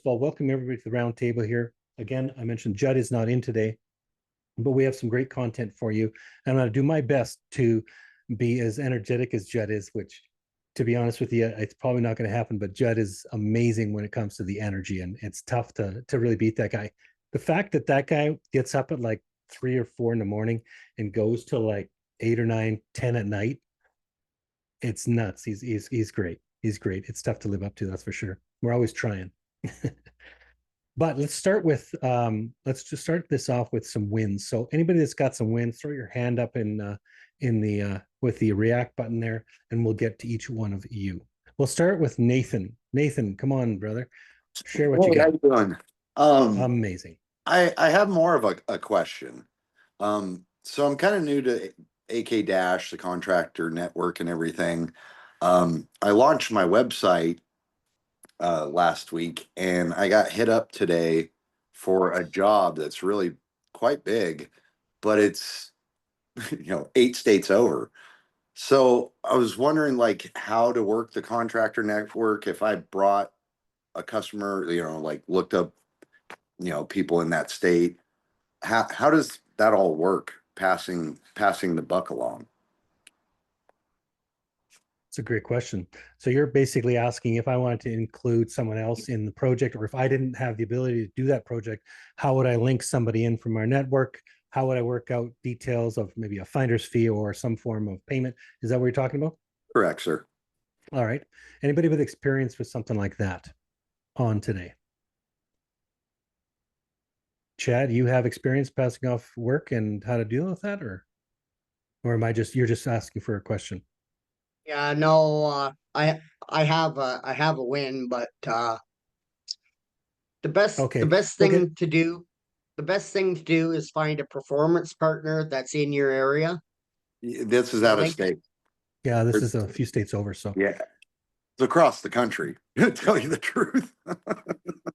of all, welcome everybody to the round table here. Again, I mentioned Judd is not in today, but we have some great content for you. And I'm going to do my best to be as energetic as Judd is, which, to be honest with you, it's probably not going to happen, but Judd is amazing when it comes to the energy, and it's tough to really beat that guy. The fact that that guy gets up at like 3 or 4 in the morning and goes to like 8 or 9, 10 at night, it's nuts. He's great. He's great. It's tough to live up to, that's for sure. We're always trying. But let's start with let's just start this off with some wins. So anybody that's got some wins, throw your hand up in the with the react button there, and we'll get to each one of you. We'll start with Nathan. Nathan, come on, brother. Share what you got. How you doing? Amazing. I have more of a question. So I'm kind of new to AK Dash, the contractor network and everything. I launched my website last week, and I got hit up today for a job that's really quite big, but it's 8 states over. So I was wondering like how to work the contractor network if I brought a customer, like looked up, people in that state. How does that all work? Passing the buck along. It's a great question. So you're basically asking if I wanted to include someone else in the project, or if I didn't have the ability to do that project, how would I link somebody in from our network? How would I work out details of maybe a finder's fee or some form of payment? Is that what you're talking about? Correct, sir. All right. Anybody with experience with something like that on today? Chad, you have experience passing off work and how to deal with that, or am I just, you're just asking for a question? Yeah, no, I have a win, but the best Okay. the best thing to do is find a performance partner that's in your area. This is out of state. Yeah, this is a few states over, so Yeah, it's across the country, to tell you the truth.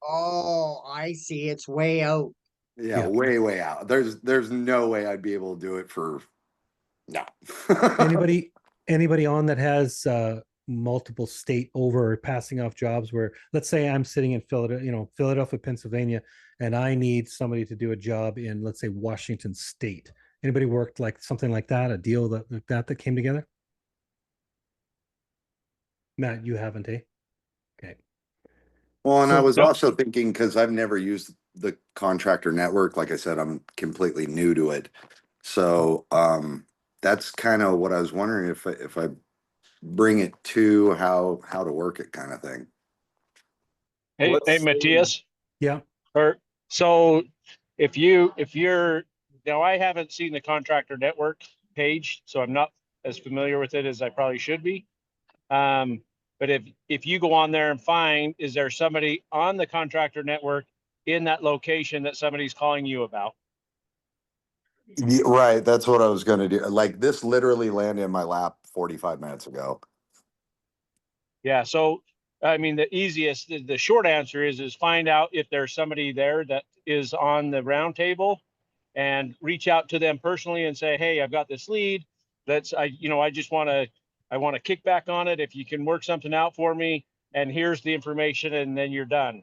Oh, I see. It's way out. Yeah, way out. There's no way I'd be able to do it for no. anybody on that has multiple state over passing off jobs, where let's say I'm sitting in Philadelphia, Pennsylvania, and I need somebody to do a job in, let's say, Washington State. Anybody worked like something like that, a deal that came together? Matt, you haven't, eh? Okay. Well, and I was also thinking, because I've never used the contractor network. Like I said, I'm completely new to it. So that's kind of what I was wondering, if I bring it to how to work it, kind of thing. Hey, Matthias. Yeah. So if you're now, I haven't seen the contractor network page, so I'm not as familiar with it as I probably should be. But if you go on there and find, is there somebody on the contractor network in that location that somebody's calling you about? Yeah, right. That's what I was going to do. Like, this literally landed in my lap 45 minutes ago. Yeah. So, I mean, the short answer is find out if there's somebody there that is on the round table, and reach out to them personally and say, hey, I've got this lead. I want to kick back on it. If you can work something out for me, and here's the information, and then you're done.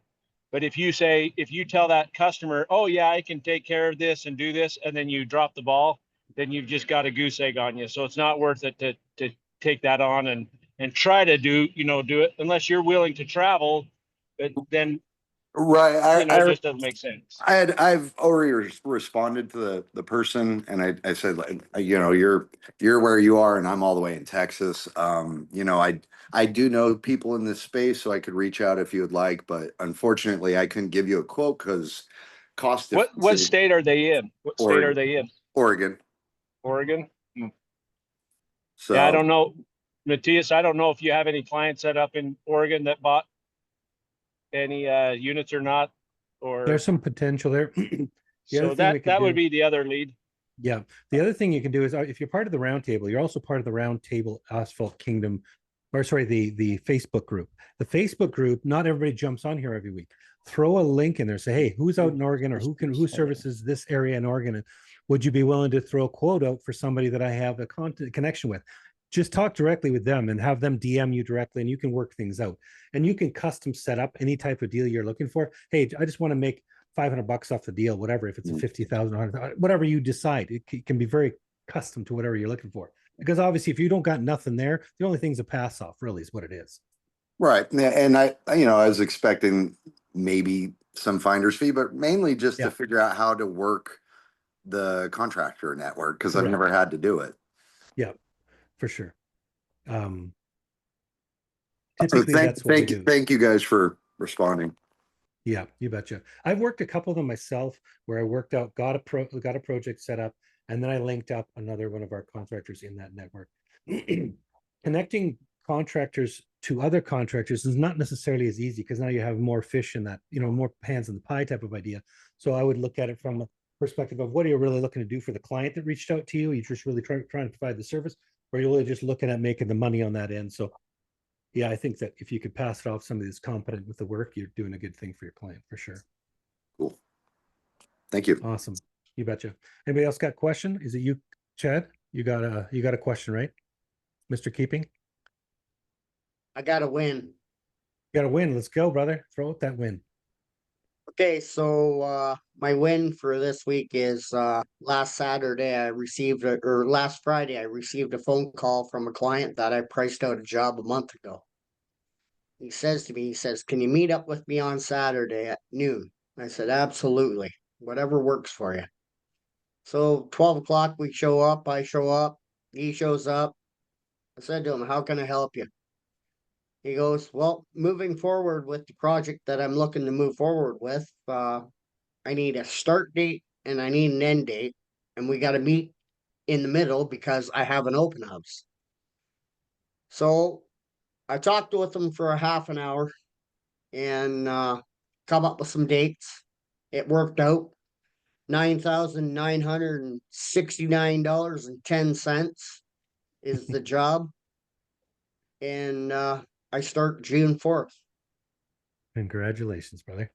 But if you tell that customer, oh yeah, I can take care of this and do this, and then you drop the ball, then you've just got a goose egg on you. So it's not worth it to take that on and try to do it unless you're willing to travel. But then right, it just doesn't make sense. I've already responded to the person, and I said, like, you're where you are, and I'm all the way in Texas. I do know people in this space, so I could reach out if you would like, but unfortunately I couldn't give you a quote because cost. What state are they in? What state are they in? Oregon. Oregon. So yeah, I don't know, Matthias. I don't know if you have any clients set up in Oregon that bought any units or not, or there's some potential there. So that would be the other lead. Yeah. The other thing you can do is, if you're part of the roundtable, you're also part of the roundtable Asphalt Kingdom, or sorry, the Facebook group. The Facebook group, not everybody jumps on here every week. Throw a link in there. Say, hey, who's out in Oregon, or who services this area in Oregon? And would you be willing to throw a quote out for somebody that I have a connection with? just talk directly with them and have them DM you directly, and you can work things out. And you can custom set up any type of deal you're looking for. Hey, I just want to make $500 off the deal, whatever. If it's a 50,000, whatever you decide, it can be very custom to whatever you're looking for. Because obviously, if you don't got nothing there, the only thing's a pass off. Really, is what it is. Right. And I was expecting maybe some finder's fee, but mainly just to figure out how to work the contractor network, because I've never had to do it. Yeah, for sure. Typically, that's what we do. Thank you guys for responding. Yeah, you betcha. I've worked a couple of them myself where I worked out, got a project set up, and then I linked up another one of our contractors in that network. Connecting contractors to other contractors is not necessarily as easy, because now you have more fish in that, more hands in the pie type of idea. So I would look at it from a perspective of, what are you really looking to do for the client that reached out to you? You're just really trying to provide the service, or you're really just looking at making the money on that end. So yeah, I think that if you could pass it off somebody that's competent with the work, you're doing a good thing for your client, for sure. Cool. Thank you. Awesome. You betcha. Anybody else got a question? Is it you, Chad? You got a question, right? Mr. Keeping? I got to win. You got to win. Let's go, brother. Throw out that win. Okay, so my win for this week is last Friday I received a phone call from a client that I priced out a job a month ago. He says to me, can you meet up with me on Saturday at noon? I said, absolutely, whatever works for you. So 12 o'clock we show up, I show up, he shows up. I said to him, how can I help you? He goes, well, moving forward with the project that I'm looking to move forward with, I need a start date and I need an end date, and we got to meet in the middle because I have an open house. So I talked with him for a half an hour and come up with some dates. It worked out. $9,969.10 is the job. And I start June 4th. Congratulations, brother.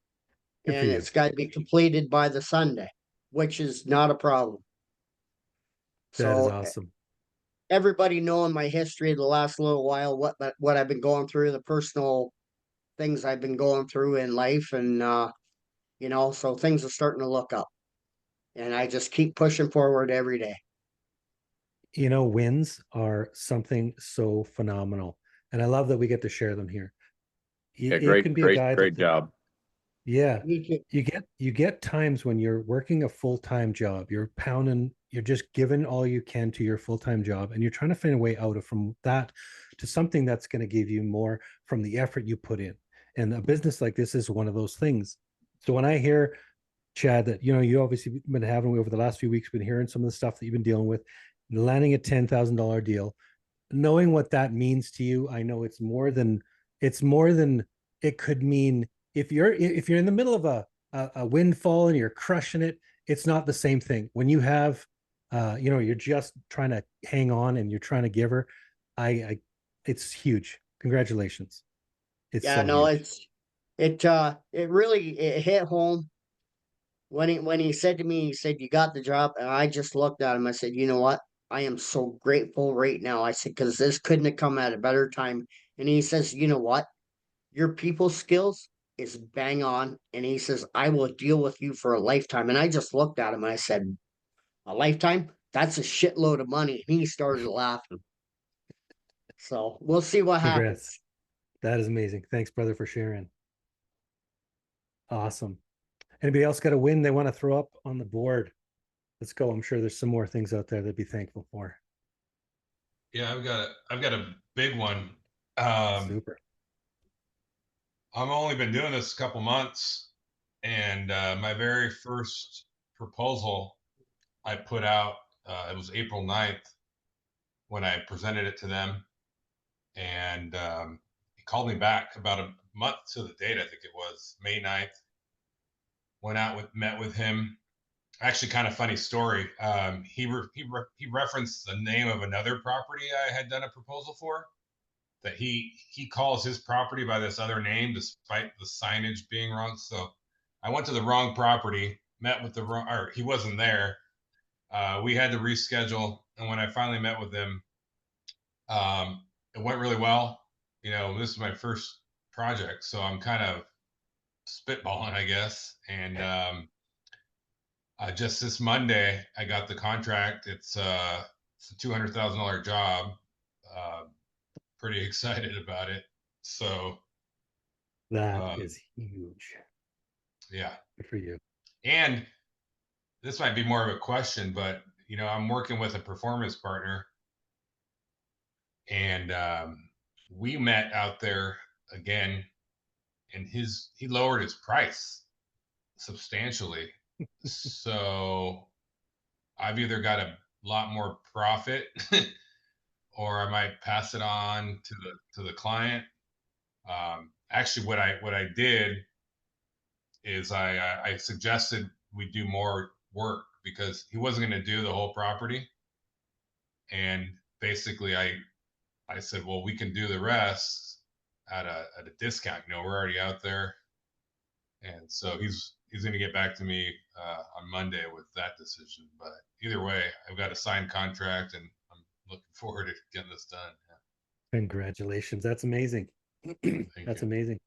Good And it's got to be completed by the Sunday, which is not a problem. That is So awesome. everybody knowing my history of the last little while, what I've been going through, the personal things I've been going through in life, and so things are starting to look up. And I just keep pushing forward every day. Wins are something so phenomenal, and I love that we get to share them here. Yeah, great job. Yeah, you get times when you're working a full-time job, you're just giving all you can to your full-time job, and you're trying to find a way out from that to something that's going to give you more from the effort you put in. And a business like this is one of those things. So when I hear, Chad, that you obviously been having over the last few weeks, been hearing some of the stuff that you've been dealing with, landing a $10,000 deal, knowing what that means to you, I know it's more than it could mean. If you're in the middle of a windfall and you're crushing it, it's not the same thing. When you have, you're just trying to hang on and you're trying to give her, it's huge. Congratulations. It's it really hit home when he said to me, he said, you got the job. And I just looked at him. I said, you know what? I am so grateful right now. I said, because this couldn't have come at a better time. And he says, you know what? Your people skills is bang on. And he says, I will deal with you for a lifetime. And I just looked at him and I said, a lifetime? That's a shitload of money. And he started laughing. So we'll see what happens. That is amazing. Thanks, brother, for sharing. Awesome. Anybody else got a win they want to throw up on the board? Let's go. I'm sure there's some more things out there they'd be thankful for. Yeah, I've got a big one. Super. I've only been doing this a couple months, and my very first proposal I put out, it was April 9th when I presented it to them, and he called me back about a month to the date. I think it was May 9th. Met with him. Actually, kind of funny story. He referenced the name of another property I had done a proposal for. That he calls his property by this other name despite the signage being wrong. So I went to the wrong property, met with the wrong, or he wasn't there. We had to reschedule. And when I finally met with him, It went really well. You know, this is my first project, so I'm kind of spitballing, I guess. And just this Monday, I got the contract. It's a $200,000 job. Pretty excited about it. So that is huge. Yeah. Good for you. And this might be more of a question, but you know, I'm working with a performance partner, and we met out there again, and he lowered his price substantially. So I've either got a lot more profit or I might pass it on to the client. Actually, what I did is I suggested we do more work because he wasn't going to do the whole property, and basically I said, well, we can do the rest at a discount. You know, we're already out there, and so he's going to get back to me on Monday with that decision. But either way, I've got a signed contract, and I'm looking forward to getting this done. Yeah. Congratulations. That's amazing. That's you. amazing.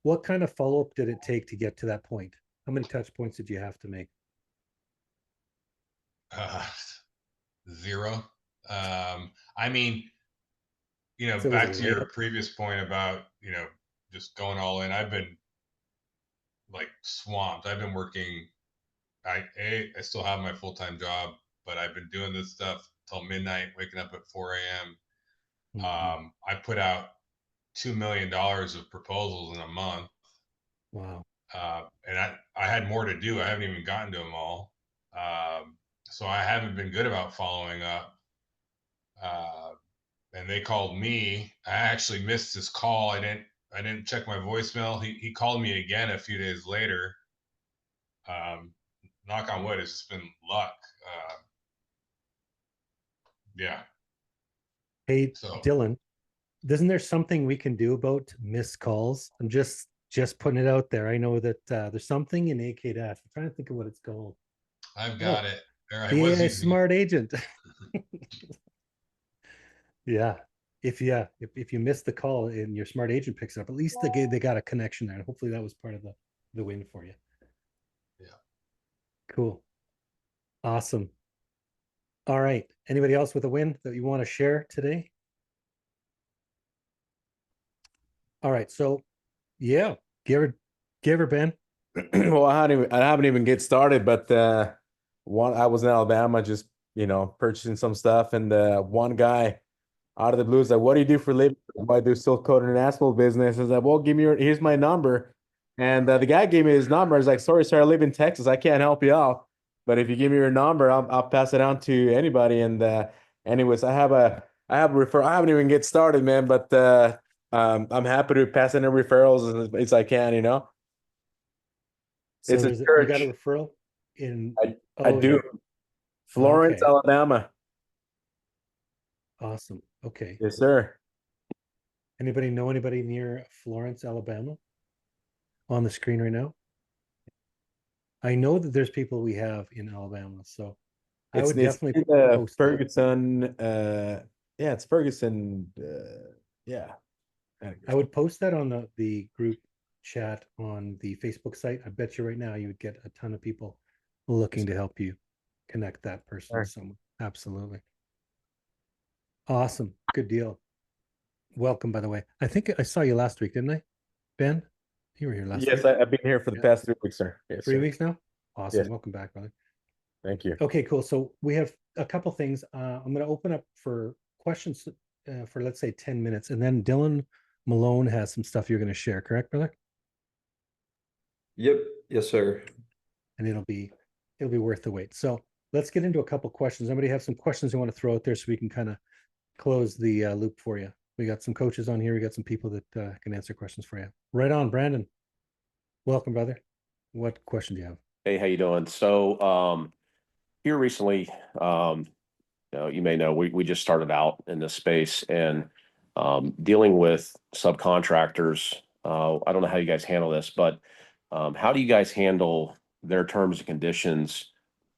What kind of follow-up did it take to get to that point? How many touch points did you have to make? 0. I mean, you know, So back to your previous point about, you know, just going all in. I've been like swamped. I've been working. I still have my full-time job, but I've been doing this stuff till midnight, waking up at 4 a.m. Mm-hmm. I put out $2 million of proposals in a month. Wow. And I had more to do. I haven't even gotten to them all. So I haven't been good about following up. And they called me. I actually missed his call. I didn't check my voicemail. He called me again a few days later. Knock on wood, it's just been luck. Yeah. Hey, Dylan, isn't there something we can do about missed calls? I'm just putting it out there. I know that there's something in AK Dash. I'm trying to think of what it's called. I've got it. The AI smart agent. Yeah. If you miss the call and your smart agent picks it up, at least they got a connection there. And hopefully that was part of the win for you. Yeah. Cool. Awesome. All right. Anybody else with a win that you want to share today? All right. So yeah, give her Ben. Well, I haven't even get started, but I was in Alabama just, you know, purchasing some stuff, and one guy out of the blue is like, "What do you do for a living?" "I do seal coating and asphalt business." I was like, "Well, here's my number." And the guy gave me his number. I was like, "Sorry, sir, I live in Texas. I can't help you out. But if you give me your number, I'll pass it on to anybody." And anyways, I have a referral. I haven't even get started, man, but I'm happy to pass in the referrals as I can, you know. So It's a you church. got a referral in I do. Florence, okay. Alabama. Awesome. Okay. Yes, sir. Anybody know anybody near Florence, Alabama? On the screen right now? I know that there's people we have in Alabama, so I would definitely post Ferguson. Yeah, it's Ferguson. Yeah. I would post that on the group chat on the Facebook site. I bet you right now you would get a ton of people looking to help you connect that person with someone. Absolutely. Awesome. Good deal. Welcome, by the way. I think I saw you last week, didn't I? Ben, you were here last week. Yes, I've been here for the past 3 weeks, sir. Yes, 3 weeks now? Awesome. Yes. Welcome back, brother. Thank you. Okay, cool. So we have a couple things. I'm going to open up for questions for, let's say, 10 minutes. And then Dylan Malone has some stuff you're going to share, correct, brother? Yep. Yes, sir. And it'll be worth the wait. So let's get into a couple questions. Anybody have some questions you want to throw out there so we can kind of close the loop for you? We got some coaches on here. We got some people that can answer questions for you. Right on, Brandon. Welcome, brother. What question do you have? Hey, how you doing? So here recently, you may know we just started out in this space and dealing with subcontractors. I don't know how you guys handle this, but how do you guys handle their terms and conditions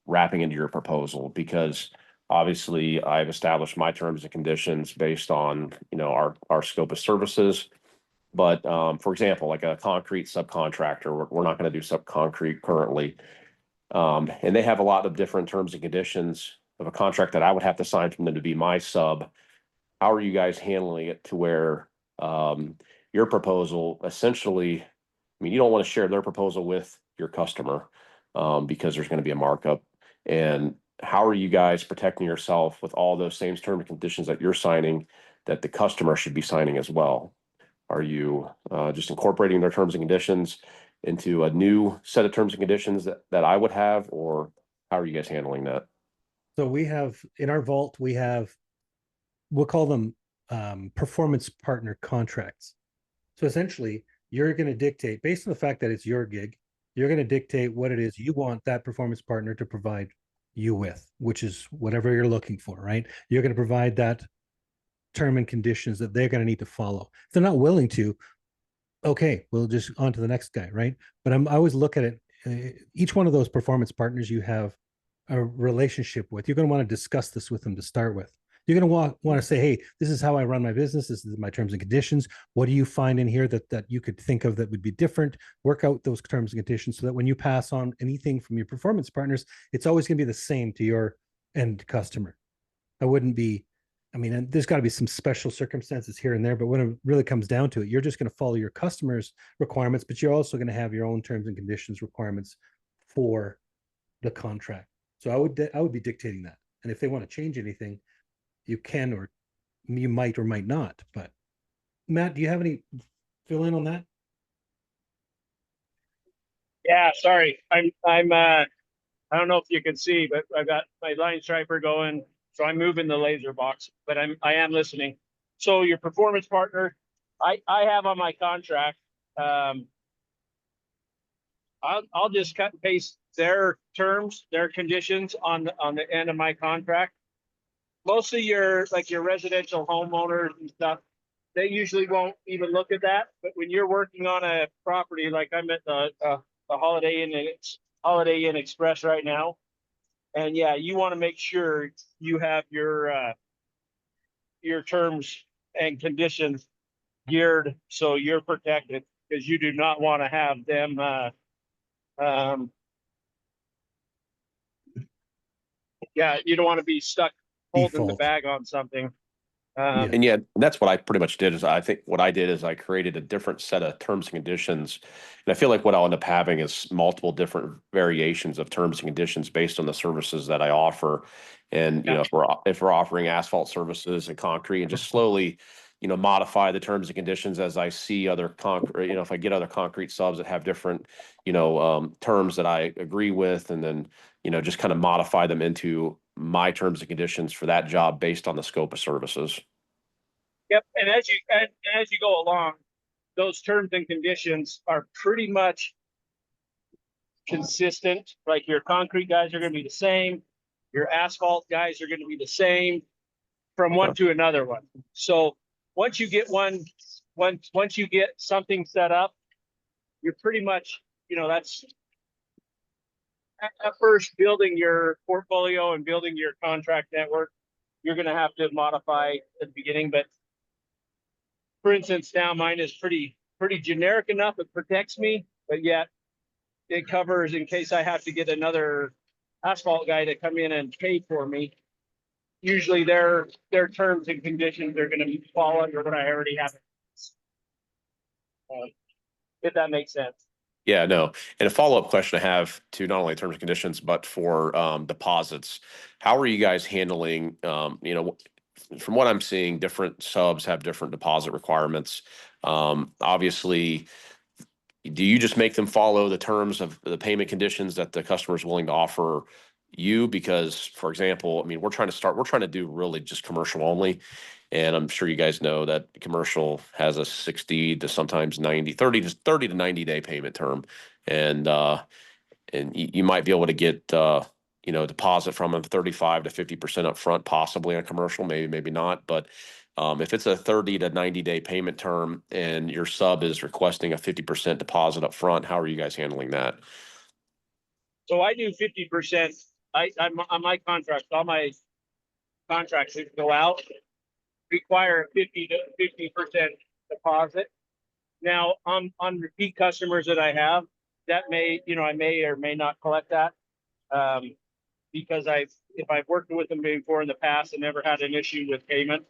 wrapping into your proposal? Because Obviously, I've established my terms and conditions based on, our scope of services. But for example, like a concrete subcontractor, we're not going to do subconcrete currently. And they have a lot of different terms and conditions of a contract that I would have to sign from them to be my sub. How are you guys handling it to where your proposal essentially, I mean, you don't want to share their proposal with your customer because there's going to be a markup. And how are you guys protecting yourself with all those same terms and conditions that you're signing that the customer should be signing as well? Are you just incorporating their terms and conditions into a new set of terms and conditions that I would have, or how are you guys handling that? So we have in our vault, we'll call them performance partner contracts. So essentially, you're going to dictate, based on the fact that it's your gig, you're going to dictate what it is you want that performance partner to provide you with, which is whatever you're looking for, right? You're going to provide that term and conditions that they're going to need to follow. If they're not willing to, okay, we'll just on to the next guy, right? But I always look at it, each one of those performance partners you have a relationship with, you're going to want to discuss this with them to start with. You're going to want to say, hey, this is how I run my business. This is my terms and conditions. What do you find in here that you could think of that would be different? Work out those terms and conditions so that when you pass on anything from your performance partners, it's always going to be the same to your end customer. I wouldn't be, I mean, and there's got to be some special circumstances here and there, but when it really comes down to it, you're just going to follow your customers' requirements, but you're also going to have your own terms and conditions requirements for the contract. So I would be dictating that. And if they want to change anything, you can, or you might or might not. But Matt, do you have any fill in on that? Yeah, sorry. I don't know if you can see, but I've got my line striper going, so I'm moving the laser box, but I am listening. So your performance partner, I have on my contract, I'll just cut and paste their terms, their conditions on the end of my contract. Most of your residential homeowners and stuff, they usually won't even look at that. But when you're working on a property, like I'm at the Holiday Inn Express right now, and yeah, you want to make sure you have your terms and conditions geared so you're protected, because you do not want to have them you don't want to be stuck holding the bag on something. And yeah, that's what I pretty much did. Is I think what I did is I created a different set of terms and conditions, and I feel like what I'll end up having is multiple different variations of terms and conditions based on the services that I offer. And you know, if we're offering asphalt services and concrete, and just slowly, modify the terms and conditions as I see other concrete. If I get other concrete subs that have different, terms that I agree with, and then just kind of modify them into my terms and conditions for that job based on the scope of services. Yep, and as you go along, those terms and conditions are pretty much consistent. Like your concrete guys are going to be the same, your asphalt guys are going to be the same from one to another one. So once you get once you get something set up, you're pretty much, that's at first building your portfolio and building your contract network. You're going to have to modify at the beginning, but for instance, now mine is pretty generic enough. It protects me, but yet it covers in case I have to get another asphalt guy to come in and pay for me. Usually their terms and conditions are going to fall under what I already have. If that makes sense. Yeah, no. And a follow-up question I have to not only terms and conditions, but for deposits. How are you guys handling, from what I'm seeing, different subs have different deposit requirements. Obviously, do you just make them follow the terms of the payment conditions that the customer is willing to offer you? Because, for example, I mean, we're trying to do really just commercial only. And I'm sure you guys know that commercial has a 60 to sometimes 30 to 90 day payment term. And you might be able to get, deposit from them 35 to 50% up front, possibly on commercial, maybe not. But if it's a 30 to 90 day payment term and your sub is requesting a 50% deposit up front, how are you guys handling that? So I do 50%. I'm on my contract, all my contracts that go out require a 50% deposit. Now, on repeat customers that I have, that may, I may or may not collect that. Because if I've worked with them before in the past and never had an issue with payment,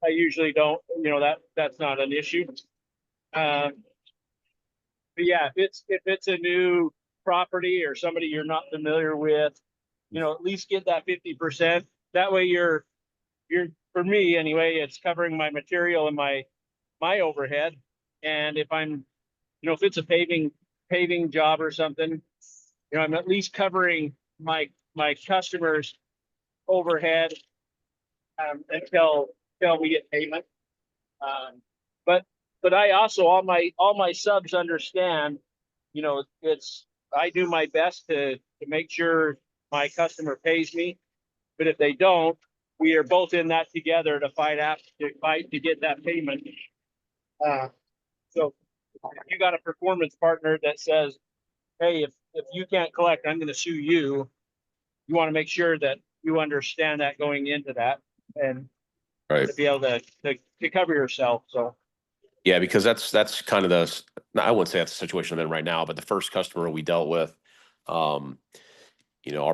I usually don't, that's not an issue. But yeah, if it's a new property or somebody you're not familiar with, at least get that 50%. That way you're for me anyway, it's covering my material and my overhead. And if I'm, if it's a paving job or something, I'm at least covering my customers' overhead until we get payment. But I also all my subs understand, I do my best to make sure my customer pays me. But if they don't, we are both in that together to fight to get that payment. So if you got a performance partner that says, hey, if you can't collect, I'm going to sue you. You want to make sure that you understand that going into that and Right. to be able to cover yourself. So Yeah, because that's kind of I wouldn't say that's the situation I'm in right now, but the first customer we dealt with, our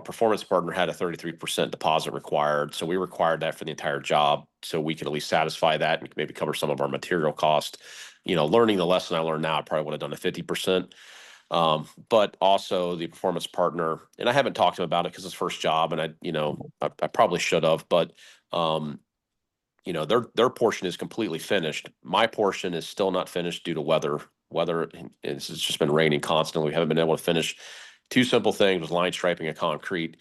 performance partner had a 33% deposit required. So we required that for the entire job. So we could at least satisfy that and maybe cover some of our material cost. Learning the lesson I learned now, I probably would have done a 50%. But also the performance partner, and I haven't talked to him about it because it's first job, and I probably should have, but their portion is completely finished. My portion is still not finished due to weather. It's just been raining constantly. We haven't been able to finish two simple things with line striping and concrete.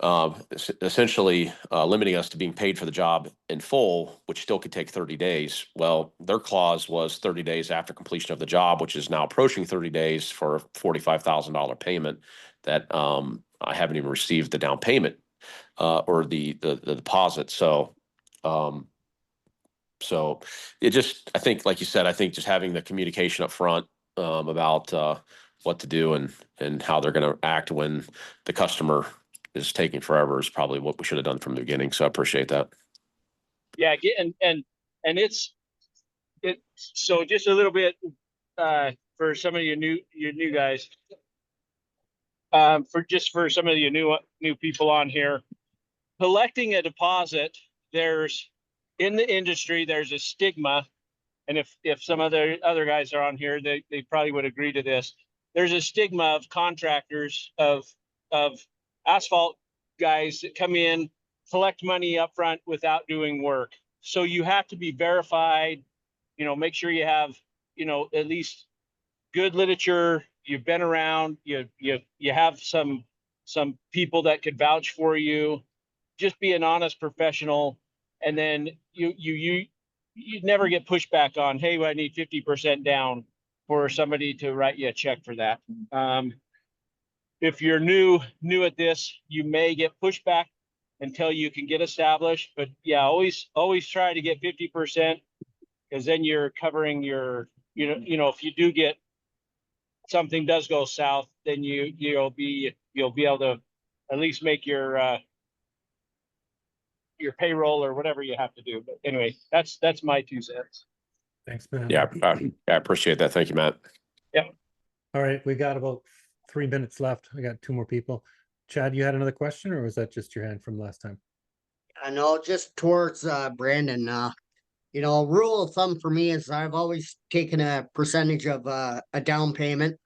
Essentially limiting us to being paid for the job in full, which still could take 30 days. Well, their clause was 30 days after completion of the job, which is now approaching 30 days for a $45,000 payment that I haven't even received the down payment or the deposit. So it just, I think, like you said, just having the communication up front about what to do and how they're going to act when the customer is taking forever is probably what we should have done from the beginning. So I appreciate that. yeah, and it's so just a little bit for some of your new guys, for some of you new people on here, collecting a deposit, in the industry there's a stigma, and if some other guys are on here, they probably would agree to this. There's a stigma of contractors of asphalt guys that come in, collect money up front without doing work. So you have to be verified, make sure you have, at least good literature. You've been around, you have some people that could vouch for you. Just be an honest professional. And then you never get pushback on, hey, I need 50% down for somebody to write you a check for that. If you're new at this, you may get pushback until you can get established. But yeah, always try to get 50%, because then you're covering your, if you do get something does go south, then you'll be able to at least make your payroll or whatever you have to do. But anyway, that's my 2 cents. Thanks, man. Yeah, I appreciate that. Thank you, Matt. Yep. All right, we got about 3 minutes left. I got 2 more people. Chad, you had another question, or was that just your hand from last time? I know, just towards Brandon. Rule of thumb for me is I've always taken a percentage of a down payment,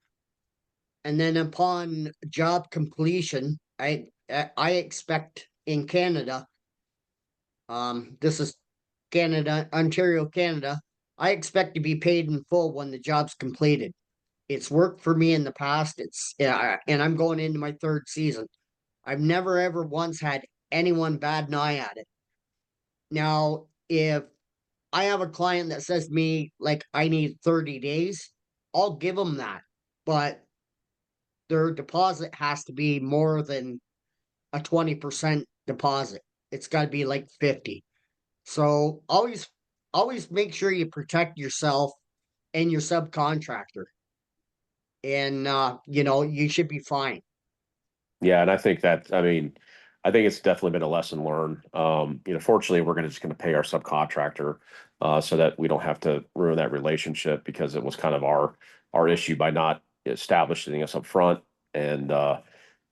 and then upon job completion, I expect in Canada, this is Canada, Ontario, Canada, I expect to be paid in full when the job's completed. It's worked for me in the past. And I'm going into my 3rd season. I've never ever once had anyone bat an eye at it. Now, if I have a client that says to me, like, I need 30 days, I'll give them that. But their deposit has to be more than a 20% deposit. It's got to be like 50. So always make sure you protect yourself and your subcontractor. And, you should be fine. Yeah, and I think that, I think it's definitely been a lesson learned. Fortunately, we're just going to pay our subcontractor so that we don't have to ruin that relationship, because it was kind of our issue by not establishing us up front. And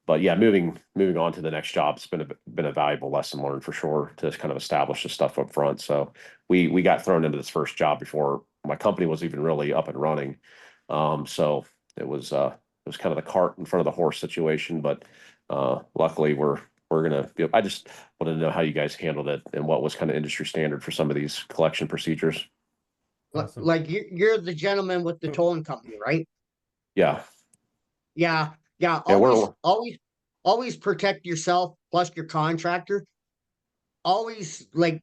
but yeah, moving on to the next job, it's been a valuable lesson learned for sure, to just kind of establish the stuff up front. So we got thrown into this first job before my company was even really up and running. So it was kind of the cart in front of the horse situation, but luckily we're gonna I just wanted to know how you guys handled it and what was kind of industry standard for some of these collection procedures. Awesome. Like you're the gentleman with the towing company, right? Yeah. Yeah, yeah. Yeah, Always protect yourself plus your contractor. Always like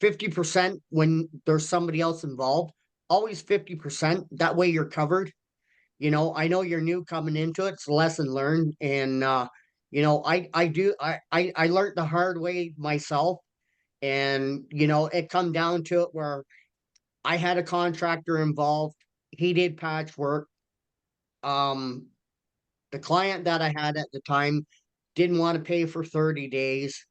50% when there's somebody else involved. Always 50%. That way you're covered. I know you're new coming into it. It's a lesson learned. And I learned the hard way myself. And it come down to it where I had a contractor involved. He did patchwork. Um, the client that I had at the time didn't want to pay for 30 days.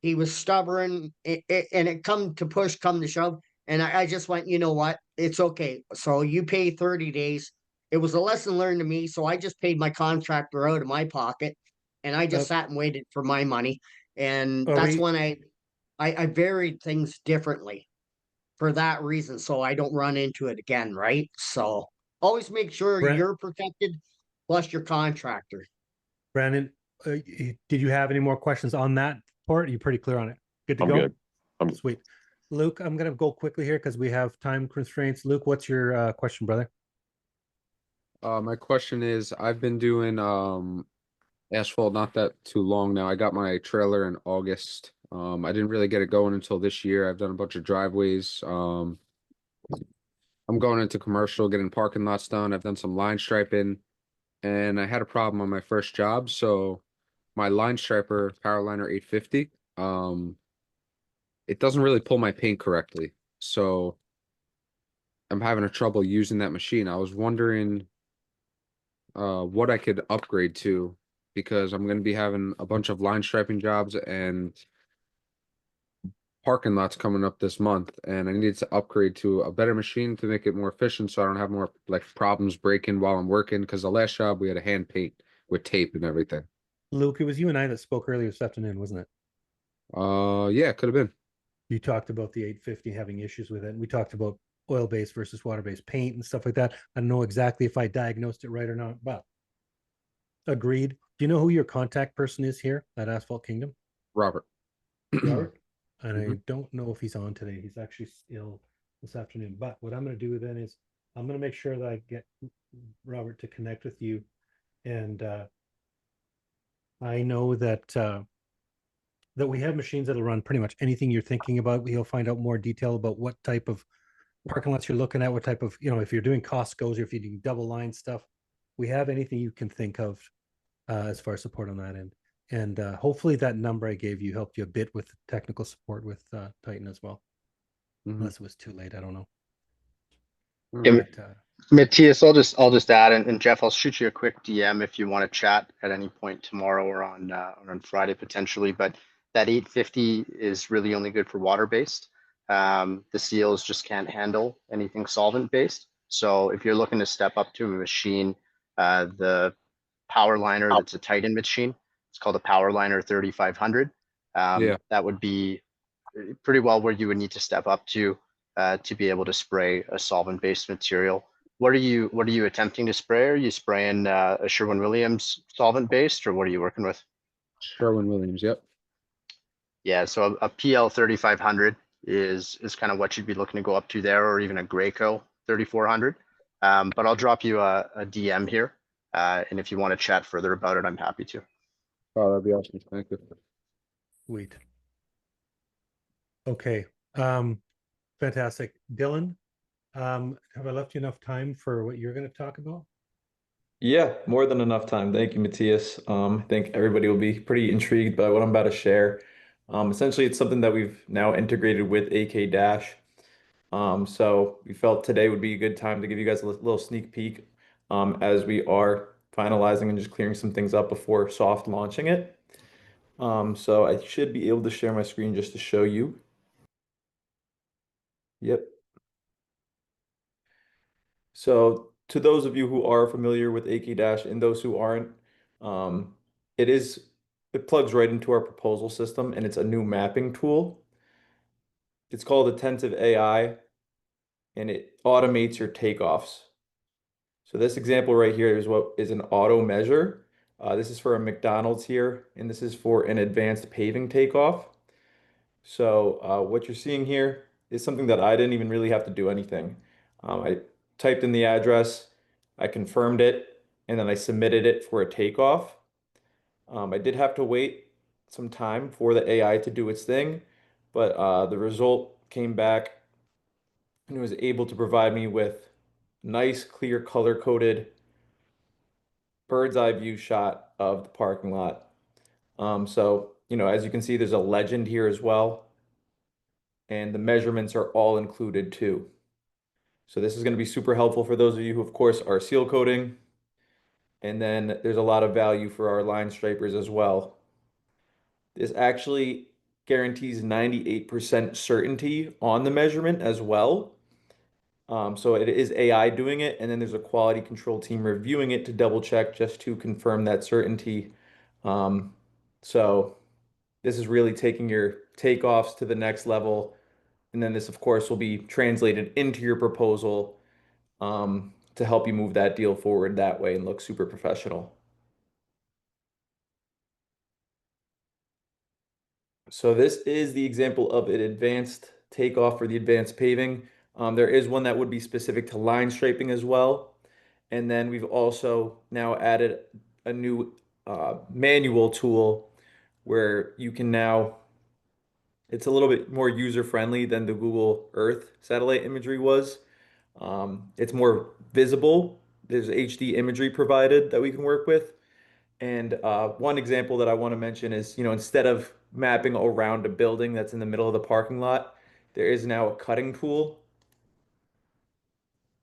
He was stubborn, and it come to push, come to shove. And I just went, you know what? It's okay. So you pay 30 days. It was a lesson learned to me. So I just paid my contractor out of my pocket, and I just sat and waited for my money. And that's when I varied things differently for that reason. So I don't run into it again. Right. So always make sure you're protected plus your contractor. Brandon, did you have any more questions on that part? Are you pretty clear on it? Good to I'm go? good. I'm Sweet. Luke, I'm going to go quickly here because we have time constraints. Luke, what's your question, brother? My question is, I've been doing asphalt not that too long now. I got my trailer in August. I didn't really get it going until this year. I've done a bunch of driveways. I'm going into commercial, getting parking lots done. I've done some line striping, and I had a problem on my first job. So my line striper, Powerliner 850, it doesn't really pull my paint correctly. So I'm having a trouble using that machine. I was wondering what I could upgrade to, because I'm going to be having a bunch of line striping jobs and parking lots coming up this month, and I needed to upgrade to a better machine to make it more efficient, so I don't have more like problems breaking while I'm working. Because the last job we had a hand paint with tape and everything. Luke, it was you and I that spoke earlier this afternoon, wasn't it? Yeah, it could have been. You talked about the 850 having issues with it, and we talked about oil-based versus water-based paint and stuff like that. I don't know exactly if I diagnosed it right or not, but agreed. Do you know who your contact person is here at Asphalt Kingdom? Robert. Robert? And I don't know if he's on today. He's actually ill this afternoon. But what I'm going to do then is I'm going to make sure that I get Robert to connect with you. And I know that that we have machines that'll run pretty much anything you're thinking about. We'll find out more detail about what type of parking lots you're looking at, what type of, if you're doing Costco's or if you're doing double line stuff, we have anything you can think of as far as support on that end. And hopefully that number I gave you helped you a bit with technical support with Titan as well. Unless it was too late, I don't know. Matthias, I'll just add, and Jeff, I'll shoot you a quick DM if you want to chat at any point tomorrow or on Friday potentially. But that 850 is really only good for water based. The seals just can't handle anything solvent based. So if you're looking to step up to a machine, the power liner that's a Titan machine, it's called a power liner 3500. That would be pretty well where you would need to step up to be able to spray a solvent based material. What are you attempting to spray? Are you spraying a Sherwin-Williams solvent based, or what are you working with? Sherwin-Williams, yep. Yeah, so a PL 3500 is kind of what you'd be looking to go up to there, or even a Graco 3400. But I'll drop you a DM here, and if you want to chat further about it, I'm happy to. Oh, that'd be awesome. Thank you. Sweet. Okay. Fantastic. Dylan, have I left you enough time for what you're going to talk about? Yeah, more than enough time. Thank you, Matthias. I think everybody will be pretty intrigued by what I'm about to share. Essentially, it's something that we've now integrated with AK Dash. So we felt today would be a good time to give you guys a little sneak peek as we are finalizing and just clearing some things up before soft launching it. So I should be able to share my screen just to show you. Yep. So to those of you who are familiar with AK Dash and those who aren't, um, it plugs right into our proposal system, and it's a new mapping tool. It's called Attentive AI, and it automates your takeoffs. So this example right here is what is an auto measure. This is for a McDonald's here, and this is for an advanced paving takeoff. So what you're seeing here is something that I didn't even really have to do anything. I typed in the address, I confirmed it, and then I submitted it for a takeoff. I did have to wait some time for the AI to do its thing, but the result came back and it was able to provide me with nice, clear, color-coded bird's eye view shot of the parking lot. So, as you can see, there's a legend here as well, and the measurements are all included too. So this is going to be super helpful for those of you who, of course, are seal coating. And then there's a lot of value for our line stripers as well. This actually guarantees 98% certainty on the measurement as well. So it is AI doing it, and then there's a quality control team reviewing it to double check just to confirm that certainty. So this is really taking your takeoffs to the next level. And then this, of course, will be translated into your proposal to help you move that deal forward that way and look super professional. So this is the example of an advanced takeoff for the advanced paving. There is one that would be specific to line striping as well. And then we've also now added a new manual tool where you can now, it's a little bit more user-friendly than the Google Earth satellite imagery was. It's more visible. There's HD imagery provided that we can work with. And one example that I want to mention is, instead of mapping around a building that's in the middle of the parking lot, there is now a cutting tool.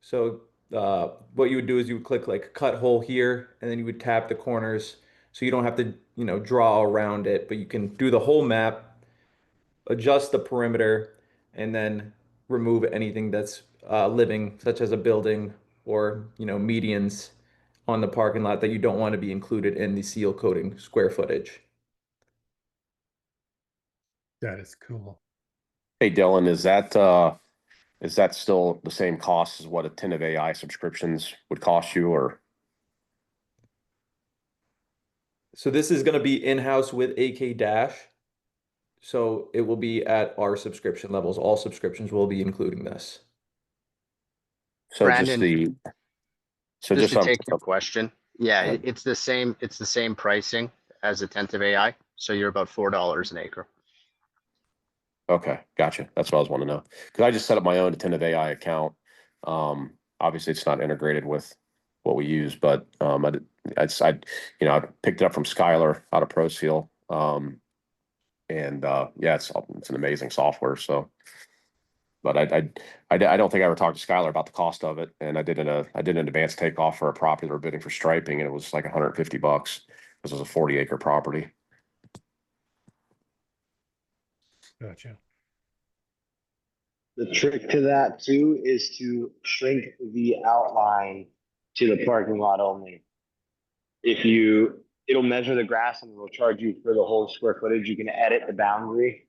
So what you would do is you would click like cut hole here, and then you would tap the corners. So you don't have to, draw around it, but you can do the whole map, adjust the perimeter, and then remove anything that's living, such as a building or, medians on the parking lot that you don't want to be included in the seal coating square footage. That is cool. Hey, Dylan, is that still the same cost as what Attentive AI subscriptions would cost you, or? So this is going to be in-house with AK Dash. So it will be at our subscription levels. All subscriptions will be including this. So Brandon, just to on take your question, yeah, it's the same pricing as Attentive AI. So you're about $4 an acre. Okay, gotcha. That's what I was wanting to know. Because I just set up my own Attentive AI account. Obviously it's not integrated with what we use, but I picked it up from Skylar out of ProSeal. Yeah, it's an amazing software. So, but I don't think I ever talked to Skylar about the cost of it. And I did an advanced takeoff for a property that we're bidding for striping, and it was like $150. This was a 40-acre property. Gotcha. The trick to that too is to shrink the outline to the parking lot only. It'll measure the grass and it'll charge you for the whole square footage. You can edit the boundary.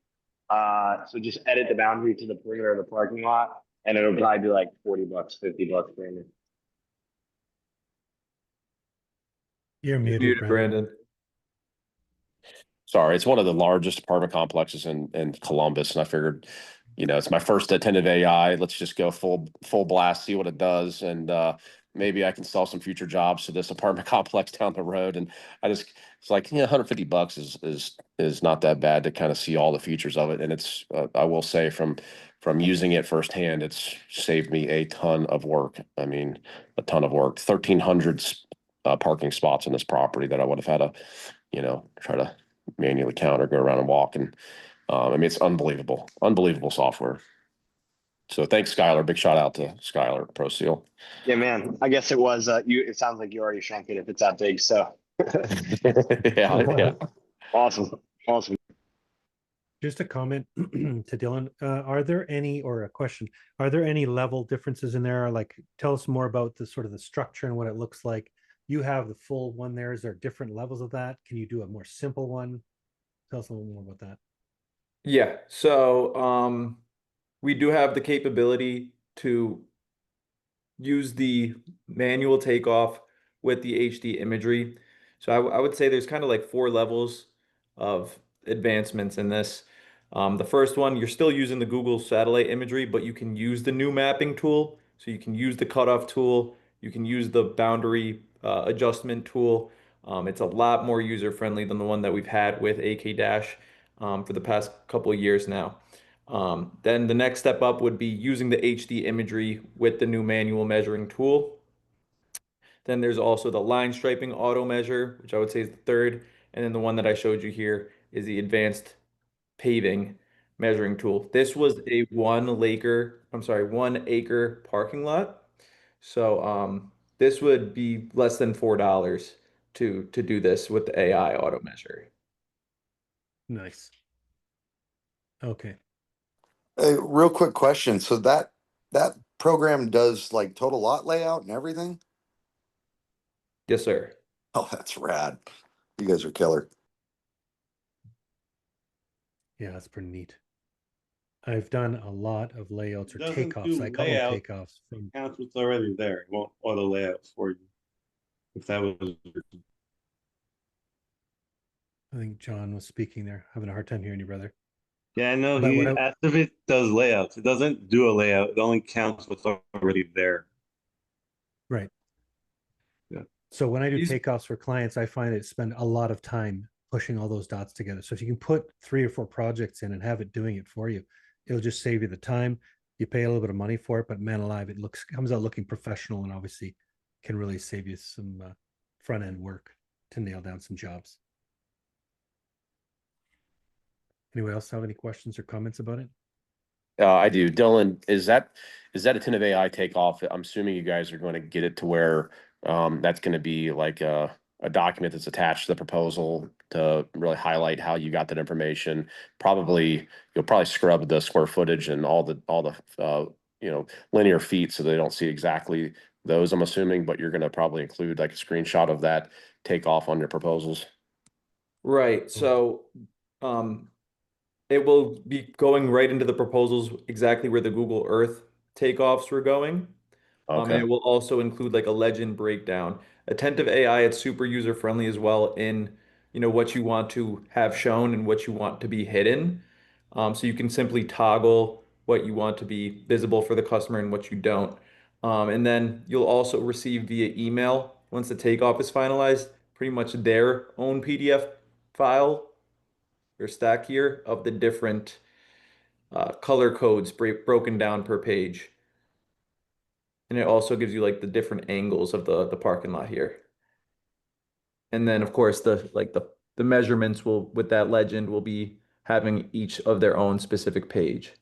So just edit the boundary to the perimeter of the parking lot, and it'll probably be like $40, $50, Brandon. You're muted, Muted, Brandon. Sorry, it's one of the largest apartment complexes in Columbus, and I figured, it's my first Attentive AI. Let's just go full blast, see what it does, and maybe I can sell some future jobs to this apartment complex down the road. And it's like, $150 is not that bad to kind of see all the features of it. And it's I will say from using it firsthand, it's saved me a ton of work. I mean, a ton of work. 1,300 parking spots on this property that I would have had to, try to manually count or go around and walk. And it's unbelievable software. So thanks, Skylar. Big shout out to Skylar ProSeal. Yeah, man. I guess it was it sounds like you already shrunk it if it's that big. So yeah. awesome. Awesome. Just a comment to Dylan. Are there any, or a question, are there any level differences in there? Like, tell us more about the sort of the structure and what it looks like. You have the full one there. Is there different levels of that? Can you do a more simple one? Tell us a little more about that. Yeah, so we do have the capability to use the manual takeoff with the HD imagery. So I would say there's kind of like 4 levels of advancements in this. The first one, you're still using the Google satellite imagery, but you can use the new mapping tool. So you can use the cutoff tool, you can use the boundary adjustment tool. It's a lot more user friendly than the one that we've had with AK Dash for the past couple of years now. Then the next step up would be using the HD imagery with the new manual measuring tool. Then there's also the line striping auto measure, which I would say is the third. And then the one that I showed you here is the advanced paving measuring tool. This was a 1 acre parking lot. So this would be less than $4 to do this with the AI auto measure. Nice. Okay. Hey, real quick question. So that program does like total lot layout and everything? Yes, sir. Oh, that's rad. You guys are killer. Yeah, that's pretty neat. I've done a lot of layouts or Doesn't takeoffs. do I call them layout. takeoffs from Counts what's already there. It won't auto layout for you. If that was I think John was speaking there. Having a hard time hearing you, brother. yeah, I know But he what I, asked if it does layouts. It doesn't do a layout. It only counts what's already there. right. Yeah. So when I do These- takeoffs for clients, I find it spend a lot of time pushing all those dots together. So if you can put 3 or 4 projects in and have it doing it for you, it'll just save you the time. You pay a little bit of money for it, but man alive, it comes out looking professional and obviously can really save you some front end work to nail down some jobs. Anyone else have any questions or comments about it? I do. Dylan, is that a tentative AI takeoff? I'm assuming you guys are going to get it to where that's going to be like a document that's attached to the proposal to really highlight how you got that information. Probably you'll probably scrub the square footage and all the linear feet so they don't see exactly those, I'm assuming, but you're going to probably include like a screenshot of that takeoff on your proposals. Right. So it will be going right into the proposals exactly where the Google Earth takeoffs were going. And Okay. it will also include like a legend breakdown. Attentive AI, it's super user friendly as well in, what you want to have shown and what you want to be hidden. So you can simply toggle what you want to be visible for the customer and what you don't. And then you'll also receive via email once the takeoff is finalized, pretty much their own PDF file or stack here of the different color codes broken down per page. And it also gives you like the different angles of the parking lot here. And then of course the measurements will with that legend will be having each of their own specific page.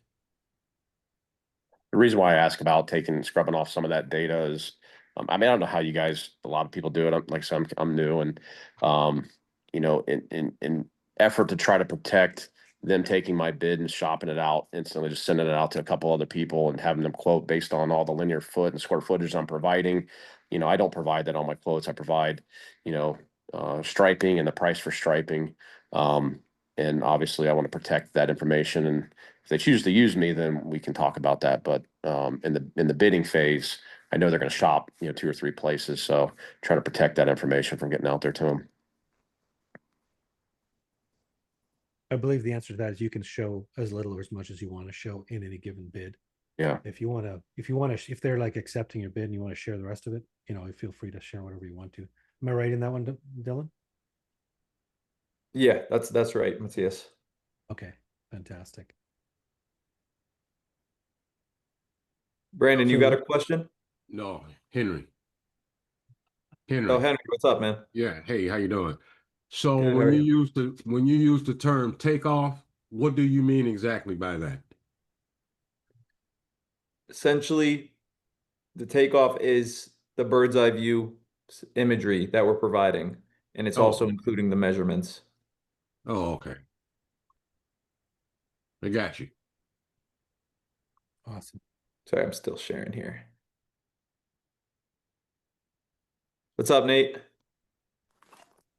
The reason why I ask about scrubbing off some of that data is, I mean, I don't know how you guys, a lot of people do it. Like I said, I'm new, and in effort to try to protect them taking my bid and shopping it out instantly, just sending it out to a couple other people and having them quote based on all the linear foot and square footage I'm providing. I don't provide that on my quotes. I provide, striping and the price for striping. And obviously I want to protect that information, and if they choose to use me, then we can talk about that. But in the bidding phase, I know they're going to shop 2 or 3 places, so try to protect that information from getting out there to them. I believe the answer to that is you can show as little or as much as you want to show in any given bid. Yeah. If they're like accepting your bid and you want to share the rest of it, feel free to share whatever you want to. Am I right in that one, Dylan? Yeah, that's right, Matthias. Okay, fantastic. Brandon, you So got a question? No, Henry. Oh, Henry, what's up, man? Yeah. Hey, how you doing? So Good, how when are you you? use the term takeoff, what do you mean exactly by that? Essentially, the takeoff is the bird's eye view imagery that we're providing, and it's Oh, also including the measurements. oh, okay. I got you. Awesome. Sorry, I'm still sharing here. What's up, Nate?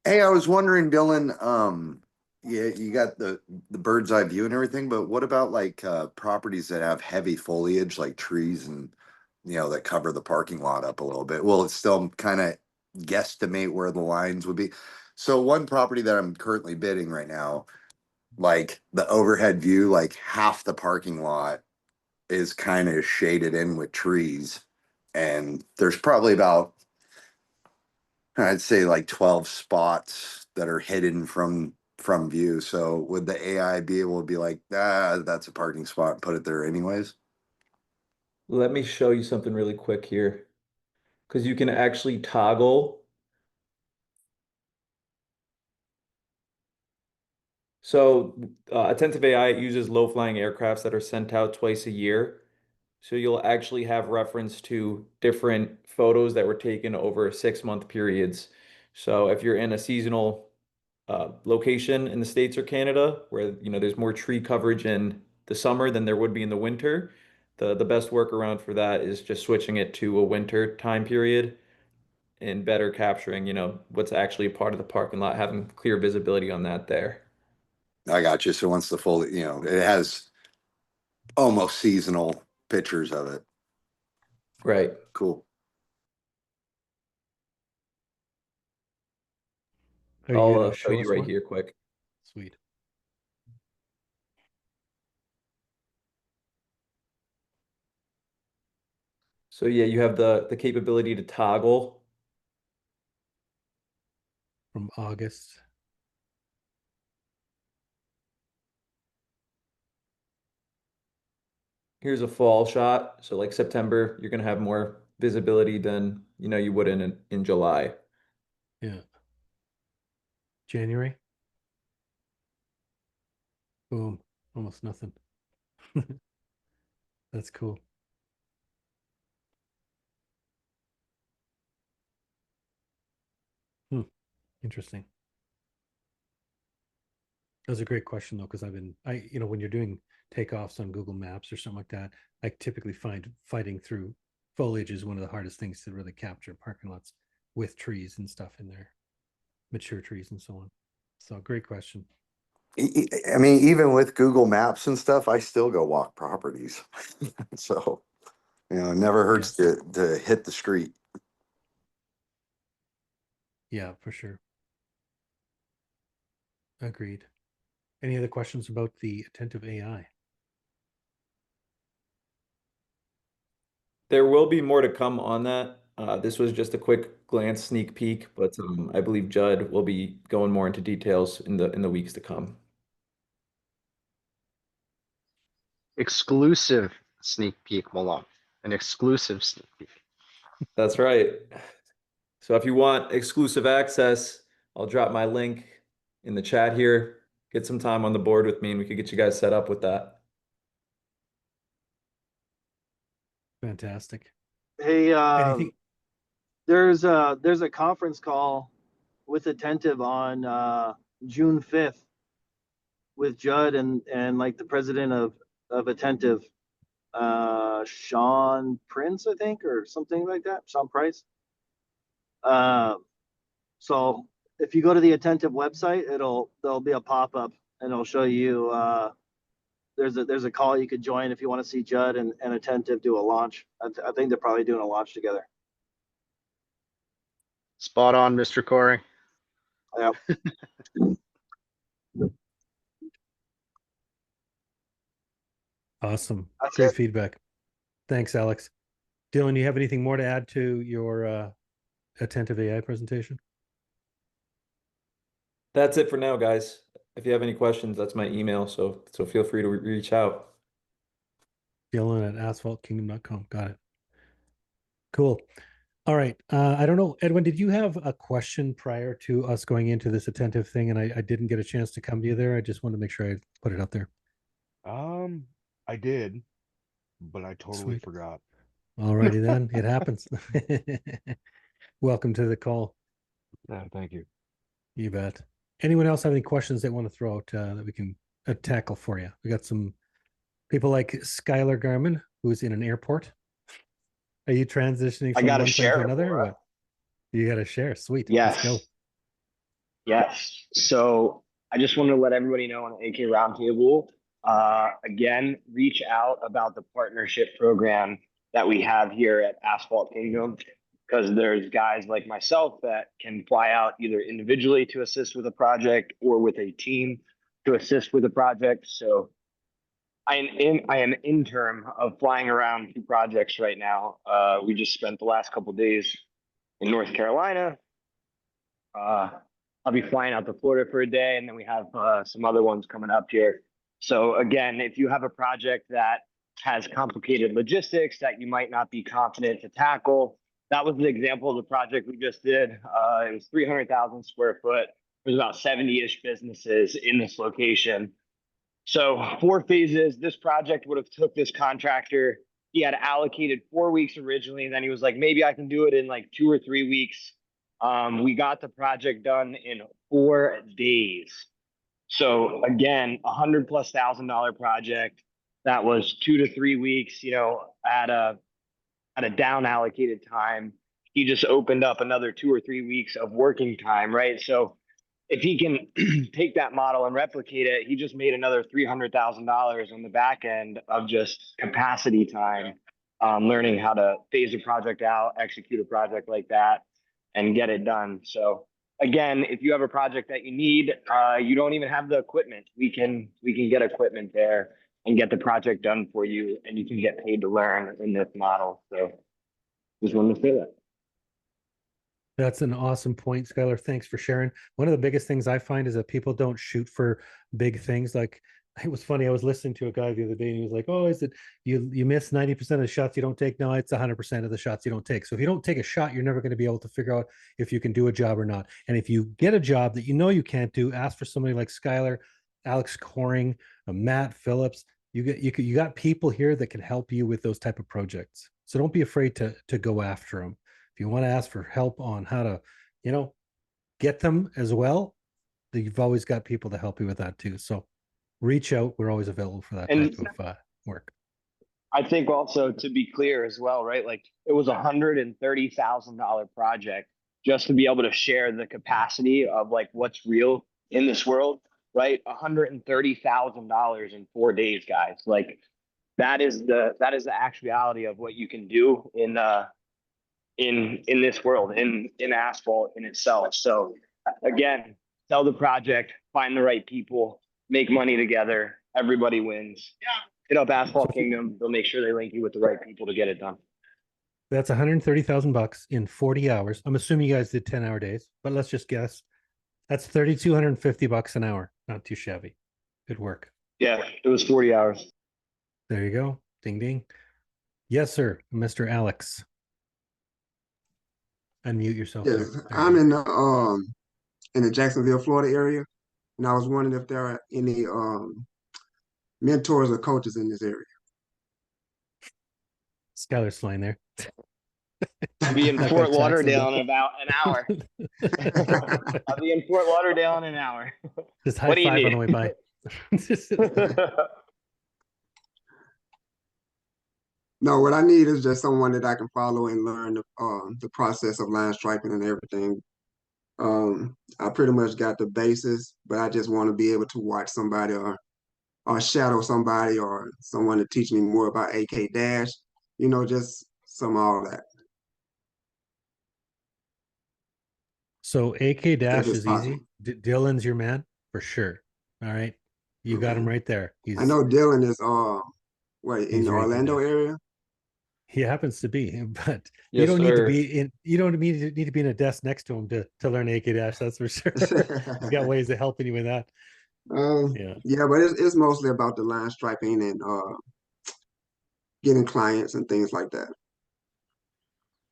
Hey, I was wondering, Dylan, yeah, you got the bird's eye view and everything, but what about like properties that have heavy foliage, like trees and that cover the parking lot up a little bit? Will it still kind of guesstimate where the lines would be? So one property that I'm currently bidding right now, like the overhead view, like half the parking lot is kind of shaded in with trees, and there's probably about, I'd say, like 12 spots that are hidden from view. So would the AI be able to be like, that's a parking spot, and put it there anyways? Let me show you something really quick here, because you can actually toggle. So Attentive AI uses low-flying aircrafts that are sent out twice a year. So you'll actually have reference to different photos that were taken over 6-month periods. So if you're in a seasonal location in the States or Canada where there's more tree coverage in the summer than there would be in the winter, the best workaround for that is just switching it to a winter time period and better capturing, what's actually a part of the parking lot, having clear visibility on that there. I got you. So once the full, it has almost seasonal pictures of it. Right. Cool. Are you I'll gonna show show you us right one? here quick. Sweet. So yeah, you have the capability to toggle. From August. Here's a fall shot. So like September, you're gonna have more visibility than you would in July. Yeah. January. Boom. Almost nothing. That's cool. Interesting. That was a great question though, because when you're doing takeoffs on Google Maps or something like that, I typically find fighting through foliage is one of the hardest things to really capture parking lots with trees and stuff in there, mature trees and so on. So great question. I mean, even with Google Maps and stuff, I still go walk properties. So, it never hurts to hit the street. Yeah, for sure. Agreed. Any other questions about the attentive AI? There will be more to come on that. This was just a quick glance sneak peek, but I believe Judd will be going more into details in the weeks to come. Exclusive sneak peek, Malone. An exclusive sneak peek. That's right. So if you want exclusive access, I'll drop my link in the chat here. Get some time on the board with me and we could get you guys set up with that. Fantastic. Hey, Anything? there's a conference call with Attentive on June 5th with Judd and like the president of Attentive, Sean Prince, I think, or something like that. Sean Price. So if you go to the Attentive website, there'll be a pop-up and it'll show you there's a call you could join if you want to see Judd and Attentive do a launch. I think they're probably doing a launch together. Spot on, Mr. Corey. Yep. Awesome. That's Great it. feedback. Thanks, Alex. Dylan, you have anything more to add to your attentive AI presentation? That's it for now, guys. If you have any questions, that's my email. So feel free to reach out. Dylan at asphaltkingdom.com. Got it. Cool. All right. I don't know, Edwin, did you have a question prior to us going into this attentive thing? And I didn't get a chance to come to you there. I just wanted to make sure I put it out there. I did, but I totally Sweet. forgot. All righty then. It happens. Welcome to the call. Thank you. You bet. Anyone else have any questions they want to throw out that we can a tackle for you. We got some people like Skylar Garman, who's in an airport. Are you transitioning I from gotta one plane to share it, another or Laura. what? You got to share. Sweet. Let's go. Yes. Yes. So I just want to let everybody know on the AK Roundtable, again, reach out about the partnership program that we have here at Asphalt Kingdom, because there's guys like myself that can fly out either individually to assist with a project or with a team to assist with a project. So I am in term of flying around 2 projects right now. We just spent the last couple days in North Carolina. I'll be flying out to Florida for a day, and then we have some other ones coming up here. So again, if you have a project that has complicated logistics that you might not be confident to tackle, that was an example of the project we just did. It was 300,000 square foot. There's about 70-ish businesses in this location. So 4 phases. This project would have took this contractor. He had allocated 4 weeks originally, and then he was like, maybe I can do it in like 2 or 3 weeks. We got the project done in 4 days. So again, $100,000+ project that was 2 to 3 weeks, at a down allocated time. He just opened up another 2 or 3 weeks of working time, right? So if he can take that model and replicate it, he just made another $300,000 on the back end of just capacity time, learning how to phase a project out, execute a project like that, and get it done. So again, if you have a project that you need, you don't even have the equipment, we can get equipment there and get the project done for you, and you can get paid to learn in this model. So just wanted to say that. That's an awesome point, Skylar. Thanks for sharing. One of the biggest things I find is that people don't shoot for big things. Like, it was funny. I was listening to a guy the other day, and he was like, "Oh, is it you miss 90% of the shots you don't take?" No, it's 100% of the shots you don't take. So if you don't take a shot, you're never going to be able to figure out if you can do a job or not. And if you get a job that you can't do, ask for somebody like Skylar, Alex Coring, Matt Phillips. You got people here that can help you with those type of projects. So don't be afraid to go after them. If you want to ask for help on how to, get them as well, you've always got people to help you with that too. So reach out. We're always available for that type of work. I think also, to be clear as well, right? Like, it was $130,000 project just to be able to share the capacity of like what's real in this world, right? $130,000 in 4 days, guys. Like, that is the actuality of what you can do in this world, in asphalt in itself. So again, sell the project, find the right people, make money together, everybody wins. Hit up Asphalt Kingdom, they'll make sure they link you with the right people to get it done. That's $130,000 in 40 hours. I'm assuming you guys did 10-hour days, but let's just guess. That's $3,250 an hour. Not too shabby. Good work. Yeah, it was 40 hours. There you go. Ding ding. Yes, sir, Mr. Alex. Unmute yourself. Yes, I'm in the Jacksonville, Florida area, and I was wondering if there are any mentors or coaches in this area. Skylar's flying there. I'll be in Fort Lauderdale in about an hour. I'll be in Fort Lauderdale in an hour. Just high five on the way by. No, what I need is just someone that I can follow and learn the process of line striping and everything. I pretty much got the basis, but I just want to be able to watch somebody or shadow somebody or someone to teach me more about AK Dash, just some all that. So AK Dash is possible. easy. Dylan's your man for sure. All right. You got him right there. I know Dylan is in the your AK Orlando Dash. area. He happens to be, but Yes, you don't need to sir. be in. You don't need to be in a desk next to him to learn AK Dash. That's for sure. He's got ways of helping you with that. Yeah, but it's mostly about the line striping and getting clients and things like that.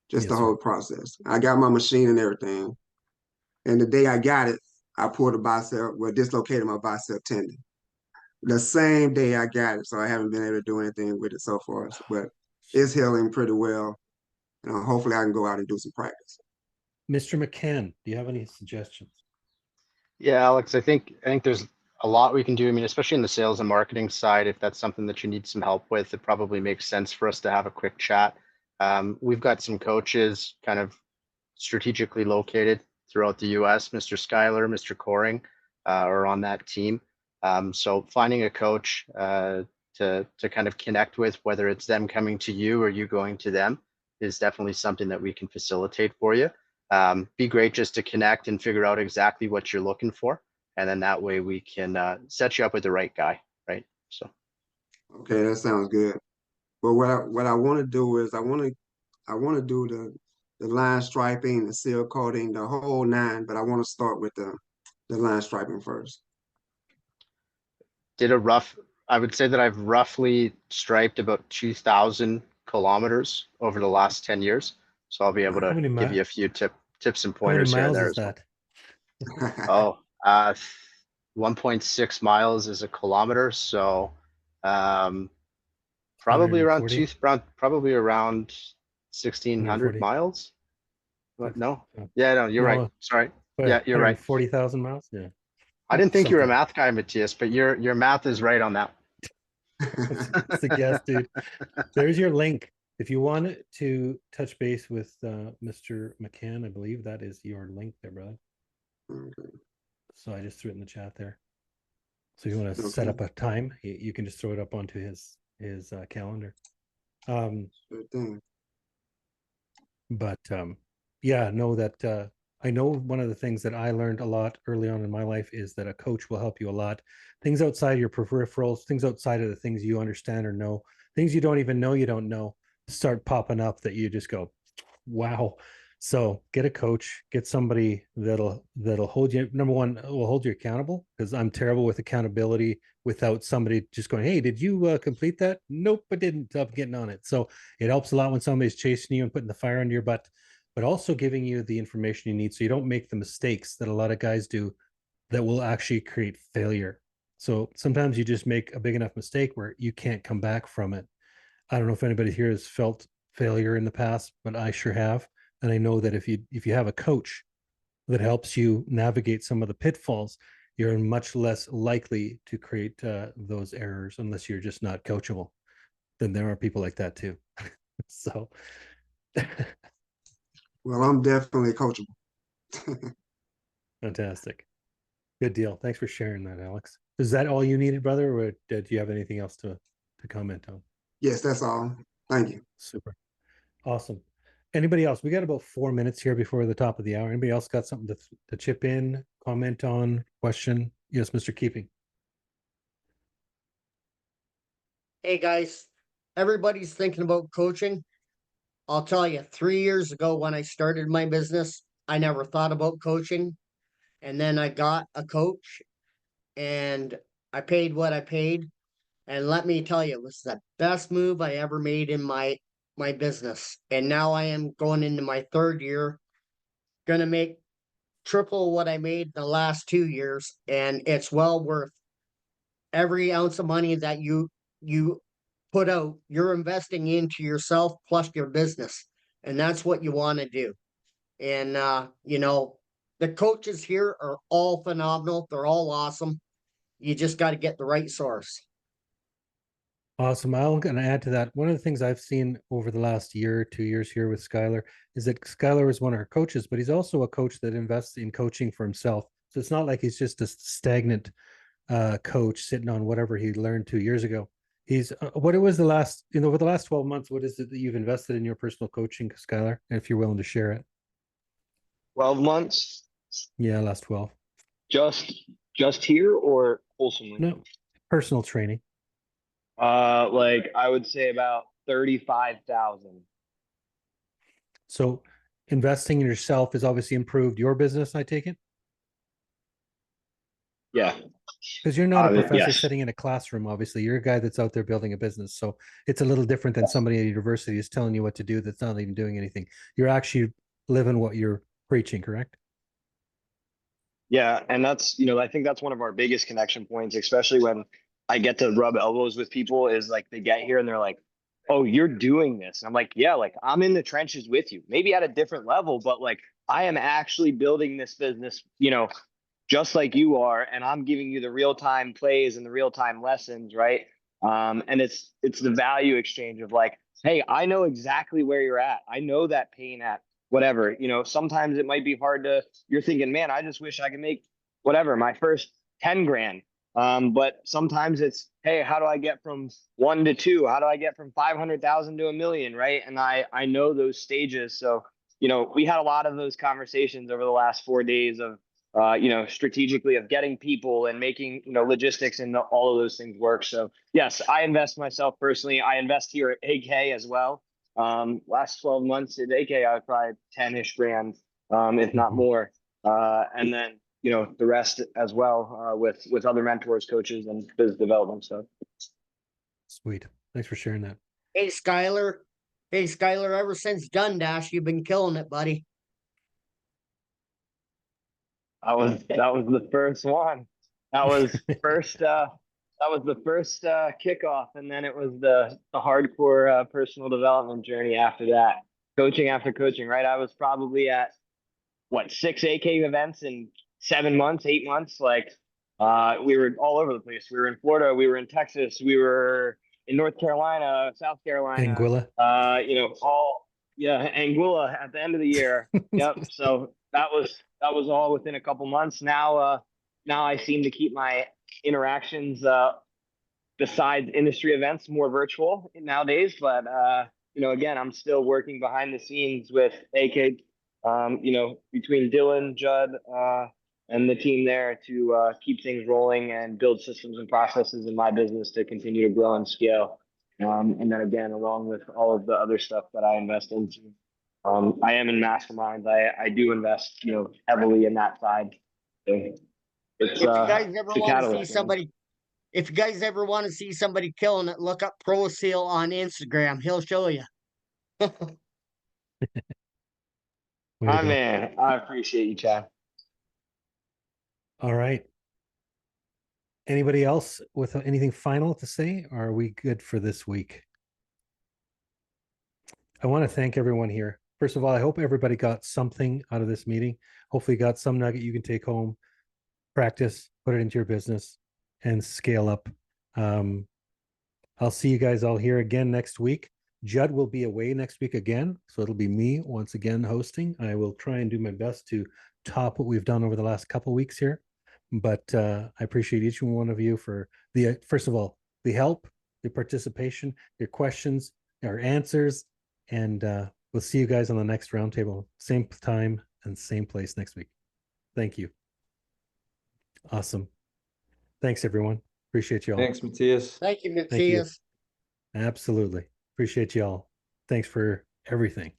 Just the whole process. I got my machine and everything, and the day I got it, I pulled dislocated my bicep tendon. The same day I got it, so I haven't been able to do anything with it so far. But it's healing pretty well. Hopefully, I can go out and do some practice. Mr. McCann, do you have any suggestions? Yeah, Alex, I think there's a lot we can do. I mean, especially in the sales and marketing side, if that's something that you need some help with, it probably makes sense for us to have a quick chat. We've got some coaches kind of strategically located throughout the US. Mr. Schuyler, Mr. Coring are on that team. So finding a coach to kind of connect with, whether it's them coming to you or you going to them, is definitely something that we can facilitate for you. Be great just to connect and figure out exactly what you're looking for. And then that way we can set you up with the right guy, right? So. Okay, that sounds good. But what I want to do is I want to do the line striping, the seal coating, the whole nine. But I want to start with the line striping first. I would say that I've roughly striped about 2,000 kilometers over the last 10 years. So I'll be able to give you a few tips and How many pointers here and miles there is as well. 1.6 miles is a kilometer. So probably around 1,600 miles. What? No. Yeah, no, you're right. Sorry. Yeah, you're right. 40,000 miles. Yeah. I didn't think you were a math guy, Matthias, but your math is right on that. It's a guess, dude. There's your link. If you want to touch base with Mr. McCann, I believe that is your link there, brother. Okay. So I just threw it in the chat there. So if you want to set up a time, you can just throw it up onto his calendar. But yeah, know that I know one of the things that I learned a lot early on in my life is that a coach will help you a lot. Things outside your peripherals, things outside of the things you understand or know, things you don't even know you don't know, start popping up that you just go, wow. So get a coach, get somebody that'll hold you. Number one, will hold you accountable, because I'm terrible with accountability without somebody just going, hey, did you complete that? Nope, I didn't. I'm getting on it. So it helps a lot when somebody's chasing you and putting the fire under your butt, but also giving you the information you need so you don't make the mistakes that a lot of guys do that will actually create failure. So sometimes you just make a big enough mistake where you can't come back from it. I don't know if anybody here has felt failure in the past, but I sure have. And I know that if you have a coach that helps you navigate some of the pitfalls, you're much less likely to create those errors, unless you're just not coachable. Then there are people like that too. So well, I'm definitely coachable. Fantastic. Good deal. Thanks for sharing that, Alex. Is that all you needed, brother, or did you have anything else to comment on? Yes, that's all. Thank you. Super. Awesome. Anybody else? We got about 4 minutes here before the top of the hour. Anybody else got something to chip in, comment on, question? Yes, Mr. Keeping. Hey guys, everybody's thinking about coaching. I'll tell you, 3 years ago when I started my business, I never thought about coaching. And then I got a coach and I paid what I paid. And let me tell you, it was the best move I ever made in my business. And now I am going into my third year, gonna make triple what I made in the last 2 years, and it's well worth every ounce of money that you put out. You're investing into yourself plus your business, and that's what you want to do. And the coaches here are all phenomenal. They're all awesome. You just got to get the right source. Awesome. I'm going to add to that. One of the things I've seen over the last year, 2 years here with Skylar is that Skylar is one of our coaches, but he's also a coach that invests in coaching for himself. So it's not like he's just a stagnant coach sitting on whatever he learned 2 years ago. He's what it was the last, over the last 12 months, what is it that you've invested in your personal coaching, Skylar? If you're willing to share it. 12 months? Yeah, last 12. Just here or wholesomely? No, personal training. Like I would say about 35,000. So investing in yourself has obviously improved your business, I take it? Yeah. Because you're not a professor yes. sitting in a classroom, obviously. You're a guy that's out there building a business. So it's a little different than somebody at university is telling you what to do that's not even doing anything. You're actually living what you're preaching, correct? Yeah, and that's, I think that's one of our biggest connection points, especially when I get to rub elbows with people, is like they get here and they're like, oh, you're doing this. And I'm like, yeah, like I'm in the trenches with you, maybe at a different level, but like I am actually building this business, just like you are, and I'm giving you the real-time plays and the real-time lessons, right? And it's the value exchange of like, hey, I know exactly where you're at. I know that pain at whatever, you know, sometimes it might be hard to, you're thinking, man, I just wish I could make whatever, my first 10 grand. But sometimes it's, hey, how do I get from 1 to 2? How do I get from 500,000 to 1 million? Right. And I know those stages. So, you know, we had a lot of those conversations over the last 4 days of, you know, strategically of getting people and making, you know, logistics and all of those things work. So yes, I invest myself personally. I invest here at AK as well. Last 12 months at AK, I was probably 10-ish grand, if not more. And then, you know, the rest as well, with other mentors, coaches, and business development stuff. Sweet. Thanks for sharing that. Hey, Skylar. Hey, Skylar, ever since Dundash, you've been killing it, buddy. That was the first one. That was the first kickoff, and then it was the hardcore personal development journey after that. Coaching after coaching, right? I was probably at what 6 AK events in 7 months, 8 months. Like we were all over the place. We were in Florida, we were in Texas, we were in North Carolina, South Carolina. Anguilla. You know, Anguilla at the end of the year. Yep. So that was all within a couple months. Now I seem to keep my interactions besides industry events more virtual nowadays. But you know, again, I'm still working behind the scenes with AK, you know, between Dylan, Judd, and the team there to keep things rolling and build systems and processes in my business to continue to grow and scale. And then again, along with all of the other stuff that I invest into. I am in masterminds. I do invest, you know, heavily in that side. So it's, if you guys ever want to see catalyst, somebody, if you guys ever want to see somebody killing it, look up Pro Seal on Instagram. He'll show you. Man, I appreciate you, Chad. All right. Anybody else with anything final to say? Or are we good for this week? I want to thank everyone here. First of all, I hope everybody got something out of this meeting. Hopefully got some nugget you can take home, practice, put it into your business, and scale up. I'll see you guys all here again next week. Judd will be away next week again, so it'll be me once again hosting. I will try and do my best to top what we've done over the last couple of weeks here. But I appreciate each one of you for the, first of all, the help, the participation, your questions, your answers, and we'll see you guys on the next roundtable, same time and same place next week. Thank you. Awesome. Thanks, everyone. Appreciate you all. Thanks, Matthias. Thank you, Thank you. Matthias. Absolutely. Appreciate you all. Thanks for everything.